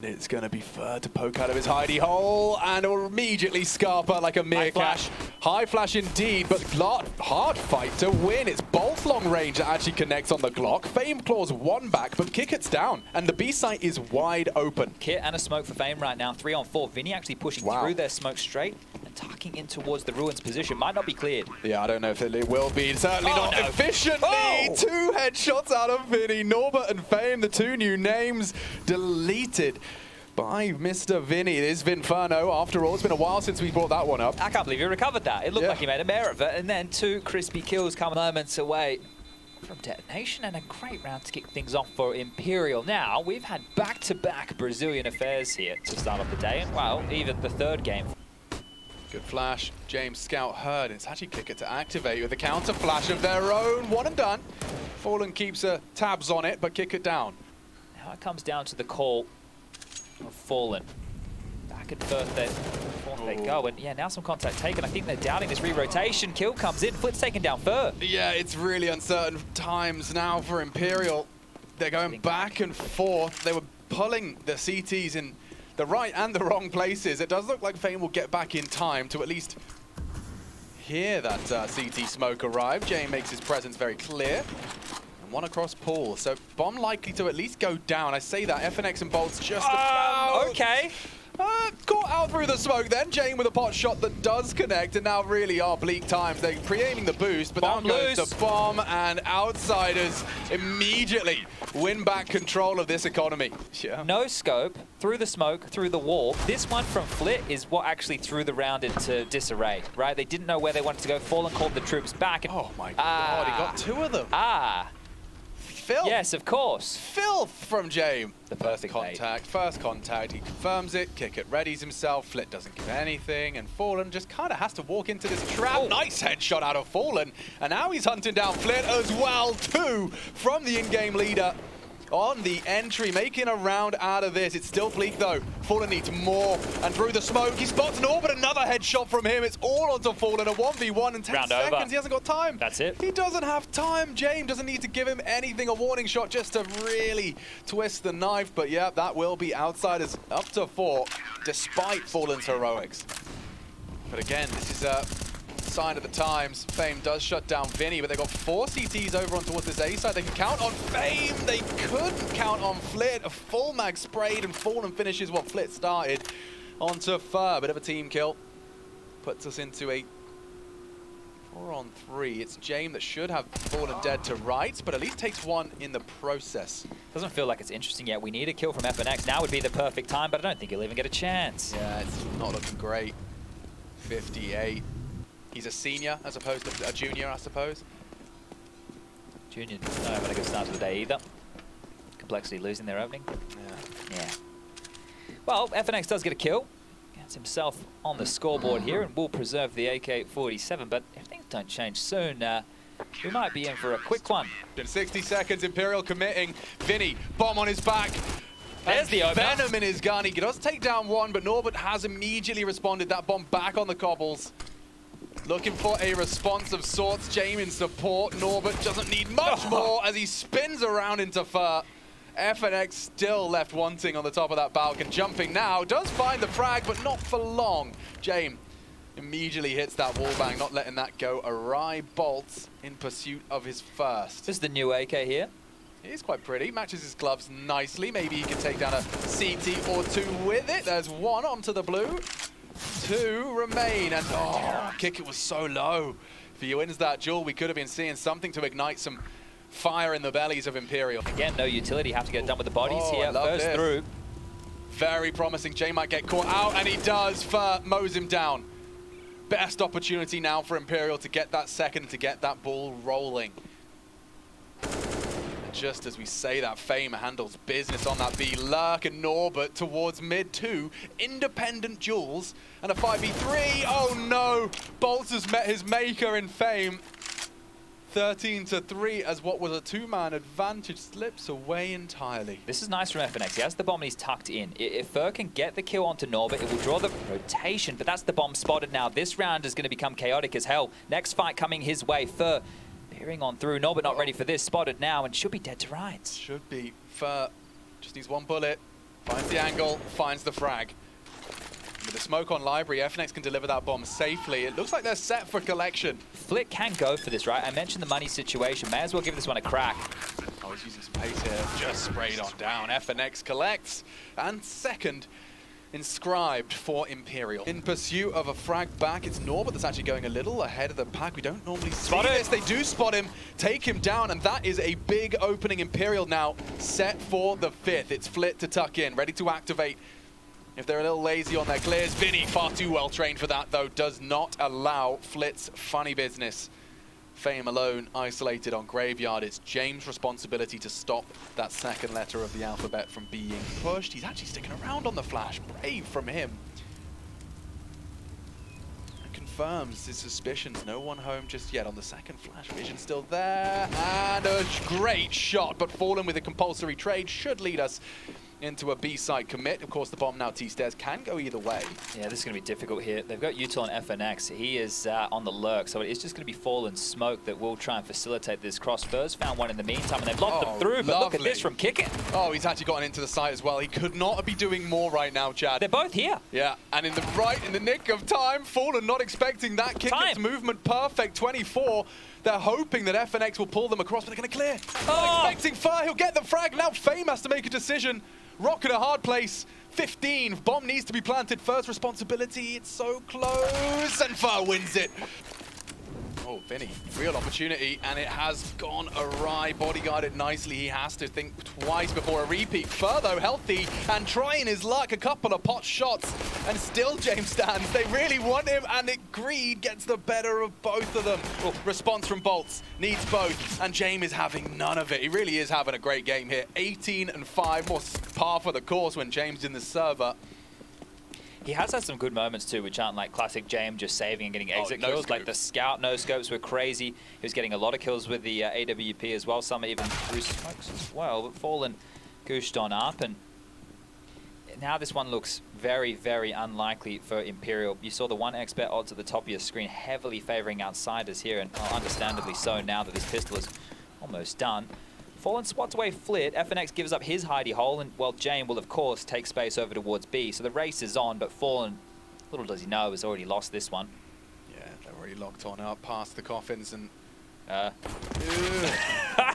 It's going to be Fer to poke out of his hidey hole and immediately Scarpa like a meerkat. High flash indeed, but hard fight to win. It's boltz long range that actually connects on the Glock. FameE claws one back, but qikert's down, and the B site is wide open. Kit and a smoke for FameE right now, 3 on 4. VINI actually pushing through their smoke straight and tucking in towards the Ruins position. Might not be cleared. Yeah, I don't know if it will be. Certainly not efficiently. Two headshots out of VINI. Norbert and FameE, the two new names, deleted by Mr. VINI. It is Inferno. After all, it's been a while since we brought that one up. I can't believe he recovered that. It looked like he made a mare of it. And then 2 crispy kills come moments away from detonation, and a great round to kick things off for Imperial. Now, we've had back-to-back Brazilian affairs here to start off the day, and well, even the third game. Good flash. James scout heard. It's actually qikert to activate with a counter flash of their own. One and done. FalleN keeps tabs on it, but qikert down. Now it comes down to the call of FalleN. Back and forth they go, and yeah, now some contact taken. I think they're doubting this re-rotation. Kill comes in, Flit's taken down Fer. Yeah, it's really uncertain times now for Imperial. They're going back and forth. They were pulling the CTs in the right and the wrong places. It does look like FameE will get back in time to at least hear that CT smoke arrive. Jame makes his presence very clear. One across pool, so bomb likely to at least go down. I say that, FNX and boltz just about. Okay. Caught out through the smoke then. Jame with a pot shot that does connect, and now really are bleak times. They're pre-aiming the boost, but down goes the bomb, and Outsiders immediately win back control of this economy. Yeah. No scope, through the smoke, through the wall. This one from Flit is what actually threw the round into disarray, right? They didn't know where they wanted to go. FalleN called the troops back. And, oh my God, he got 2 of them. Filth. Yes, of course. Filth from Jame. The perfect first contact, he confirms it, qikert readies himself, Flit doesn't give anything, and FalleN just kind of has to walk into this trap. Nice headshot out of FalleN, and now he's hunting down Flit as well, too, from the in-game leader on the entry, making a round out of this. It's still bleak though. FalleN needs more, and through the smoke, he spots Norbert, another headshot from him. It's all onto FalleN, a 1v1 in 10 round seconds. over. He hasn't got time. That's it. He doesn't have time. Jame doesn't need to give him anything, a warning shot just to really twist the knife. But yeah, that will be Outsiders up to 4, despite FalleN's heroics. But again, this is a sign of the times. FameE does shut down VINI, but they've got 4 CTs over on towards this A side. They can count on FameE. They couldn't count on Flit. A full mag sprayed, and FalleN finishes what Flit started onto Fer. Bit of a team kill. Puts us into a 4 on 3. It's Jame that should have FalleN dead to right, but at least takes 1 in the process. Doesn't feel like it's interesting yet. We need a kill from FNX. Now would be the perfect time, but I don't think he'll even get a chance. Yeah, it's not looking great. 58. He's a senior as opposed to a junior, I suppose. Junior not having a good start to the day either. Complexity losing their opening. Yeah. Well, FNX does get a kill. Gets himself on the scoreboard here and will preserve the AK-47, but if things don't change soon, we might be in for a quick one. In 60 seconds, Imperial committing. VINI, bomb on his back. There's the opener. Venom in his gun. He does take down 1, but Norbert has immediately responded. That bomb back on the cobbles. Looking for a response of sorts. Jame in support. Norbert doesn't need much more as he spins around into Fer. FNX still left wanting on the top of that balcony. Jumping now. Does find the frag, but not for long. Jame immediately hits that wallbang, not letting that go awry. boltz in pursuit of his first. This is the new AK here. It is quite pretty. Matches his gloves nicely. Maybe he can take down a CT or 2 with it. There's 1 onto the blue. 2 remain, and qikert was so low. If he wins that duel, we could have been seeing something to ignite some fire in the bellies of Imperial. Again, no utility, have to get done with the bodies here. First this. Through. Very promising. Jay might get caught out, and he does. Fer mows him down. Best opportunity now for Imperial to get that second, to get that ball rolling. Just as we say that, FameE handles business on that B. Lurk and Norbert towards mid 2. Independent duels and a 5v3. Oh no! boltz has met his maker in FameE. 13-3 as what was a 2-man advantage slips away entirely. This is nice from FNX. He has the bomb and he's tucked in. If Fer can get the kill onto Norbert, it will draw the rotation, but that's the bomb spotted now. This round is going to become chaotic as hell. Next fight coming his way. Fer peering on through. Norbert not ready for this. Spotted now and should be dead to rights. Should be. Fer just needs 1 bullet. Finds the angle, finds the frag. With the smoke on library, FNX can deliver that bomb safely. It looks like they're set for collection. Flit can go for this, right? I mentioned the money situation. May as well give this one a crack. Oh, he's using some pace here. Just sprayed on down. FNX collects. And second, inscribed for Imperial. In pursuit of a frag back, it's Norbert that's actually going a little ahead of the pack. We don't normally see this. They do spot him, take him down, and that is a big opening. Imperial now set for the 5th. It's Flit to tuck in, ready to activate. If they're a little lazy on their clears, VINI, far too well trained for that, though, does not allow Flit's funny business. FameN alone, isolated on Graveyard. It's James' responsibility to stop that second letter of the alphabet from being pushed. He's actually sticking around on the flash. Brave from him. And confirms his suspicions. No one home just yet on the second flash. Vision still there. And a great shot, but FalleN with a compulsory trade should lead us into a B-side commit. Of course, the bomb now T-Stairs can go either way. Yeah, this is going to be difficult here. They've got Util on FNX. He is on the lurk, so it's just going to be FalleN smoke that will try and facilitate this cross. Spurs found one in the meantime, and they've locked them through, but look at this from qikert. Oh, he's actually gotten into the site as well. He could not be doing more right now, Chad. They're both here. Yeah, and in the nick of time, FalleN not expecting that. qikert's movement perfect, 24. They're hoping that FNX will pull them across, but they're going to clear. Not expecting fire. He'll get the frag. Now FameN has to make a decision. Rock in a hard place. 15. Bomb needs to be planted. First responsibility. It's so close. And Far wins it. Oh, VINI. Real opportunity. And it has gone awry. Bodyguarded nicely. He has to think twice before a repeat. Further healthy and trying his luck. A couple of pot shots. And still James stands. They really want him. And greed gets the better of both of them. Oh, response from boltz. Needs both. And James is having none of it. He really is having a great game here. 18 and 5. More par for the course when James in the server. He has had some good moments too, which aren't like classic Jame just saving and getting exit kills. Like the scout no-scopes were crazy. He was getting a lot of kills with the AWP as well. Some even through smokes as well. But FalleN gooshed on up, and now this one looks very, very unlikely for Imperial. You saw the 1x bet odds at the top of your screen heavily favoring outsiders here, and understandably so now that this pistol is almost done. FalleN spots away Flit. FNX gives up his hidey hole, and well, Jame will of course take space over towards B. So the race is on, but FalleN, little does he know, has already lost this one. Yeah, they're already locked on up past the coffins, and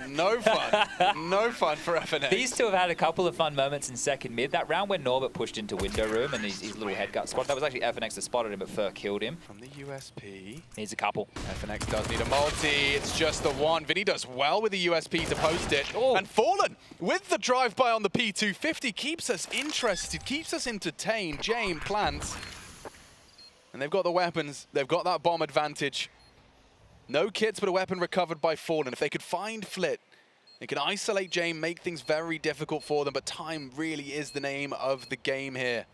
no fun. No fun for FNX. These two have had a couple of fun moments in second mid. That round when Norbert pushed into window room and his little head got spotted, that was actually FNX that spotted him, but Fur killed him. From the USP. Needs a couple. FNX does need a multi. It's just the one. VINI does well with the USP to post it. Oh. And FalleN, with the drive-by on the P250, keeps us interested, keeps us entertained. Jame plants. And they've got the weapons. They've got that bomb advantage. No kits, but a weapon recovered by FalleN. If they could find Flit, they can isolate Jame, make things very difficult for them, but time really is the name of the game here.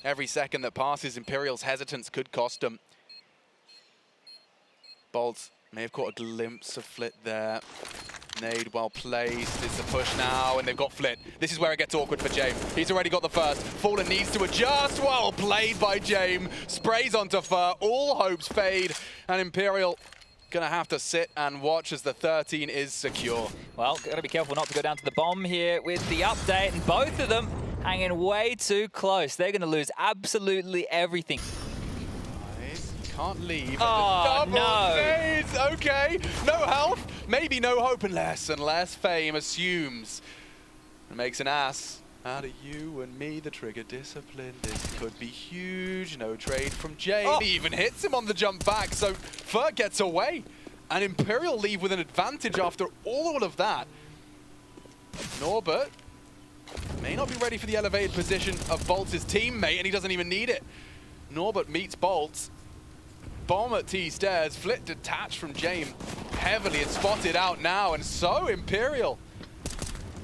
Every second that passes, Imperial's hesitance could cost them. boltz may have caught a glimpse of Flit there. Nade well placed. It's a push now, and they've got Flit. This is where it gets awkward for Jame. He's already got the first. FalleN needs to adjust. Well played by Jame. Sprays onto Fur. All hopes fade, and Imperial gonna have to sit and watch as the 13 is secure. Well, gotta be careful not to go down to the bomb here with the update, and both of them hanging way too close. They're gonna lose absolutely everything. Nice. You can't leave. Oh, no. Nades. Okay, no health, maybe no hope, and less FameN assumes and makes an ass out of you and me. The trigger discipline. This could be huge. No trade from Jame. He even hits him on the jump back, so Fur gets away. And Imperial leave with an advantage after all of that. Norbert may not be ready for the elevated position of boltz's teammate, and he doesn't even need it. Norbert meets boltz. Bomb at T-stairs. Flit detached from Jame. Heavily and spotted out now, and so Imperial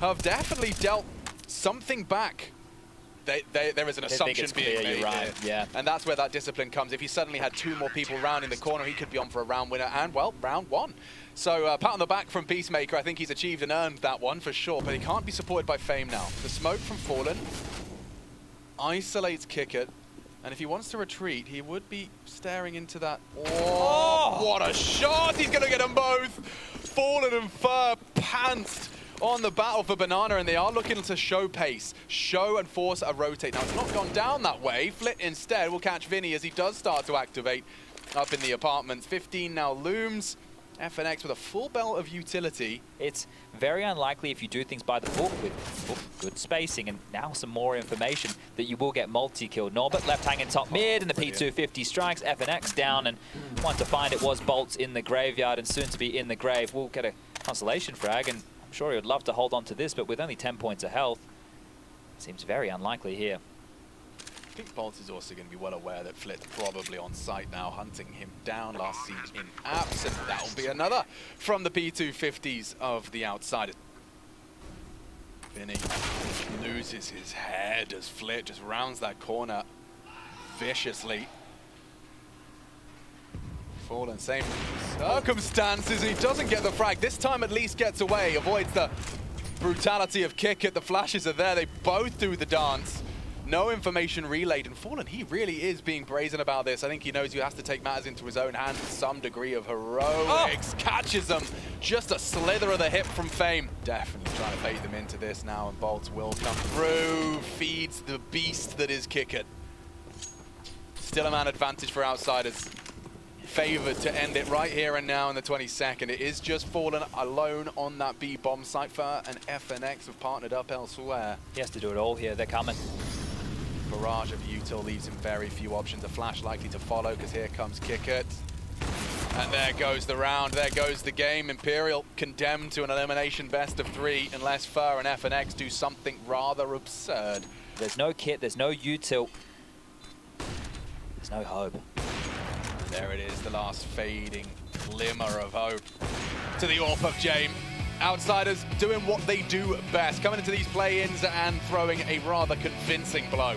have definitely dealt something back. There is an assumption being made you're right. Yeah. And that's where that discipline comes. If he suddenly had two more people round in the corner, he could be on for a round winner, and well, round one. So pat on the back from Peacemaker. I think he's achieved and earned that one for sure, but he can't be supported by FameN now. The smoke from FalleN isolates qikert, and if he wants to retreat, he would be staring into that. Oh, what a shot! He's gonna get them both. FalleN and Fur pantsed on the battle for Banana, and they are looking to show pace, show and force a rotate. Now, it's not gone down that way. Flit instead will catch Vinny as he does start to activate up in the apartments. 15 now looms. FNX with a full belt of utility. It's very unlikely if you do things by the book with good spacing and now some more information that you will get multi-kill. Norbert left hanging top mid and the P250 strikes. FNX down, and one to find it was boltz in the graveyard and soon to be in the grave. We'll get a consolation frag, and I'm sure he would love to hold on to this, but with only 10 points of health, seems very unlikely here. I think boltz is also going to be well aware that Flit's probably on site now, hunting him down. Last seen in apps, and that'll be another from the P250s of the outsiders. Vinny loses his head as Flit just rounds that corner viciously. FalleN, same circumstances, and he doesn't get the frag. This time at least gets away, avoids the brutality of qikert. The flashes are there, they both do the dance. No information relayed, and FalleN, he really is being brazen about this. I think he knows he has to take matters into his own hands with some degree of heroics. Catches them, just a slither of the hip from Fame. Definitely trying to bait them into this now, and boltz will come through. Feeds the beast that is qikert. Still a man advantage for outsiders. Favored to end it right here and now in the 22nd. It is just FalleN alone on that B bomb site. Fer and FNX have partnered up elsewhere. He has to do it all here. They're coming. Barrage of util leaves him very few options. A flash likely to follow because here comes qikert. And there goes the round, there goes the game. Imperial condemned to an elimination best of 3 unless Fer and FNX do something rather absurd. There's no kit, there's no util. There's no hope. And there it is, the last fading glimmer of hope to the AWP of Jame. Outsiders doing what they do best, coming into these play-ins and throwing a rather convincing blow.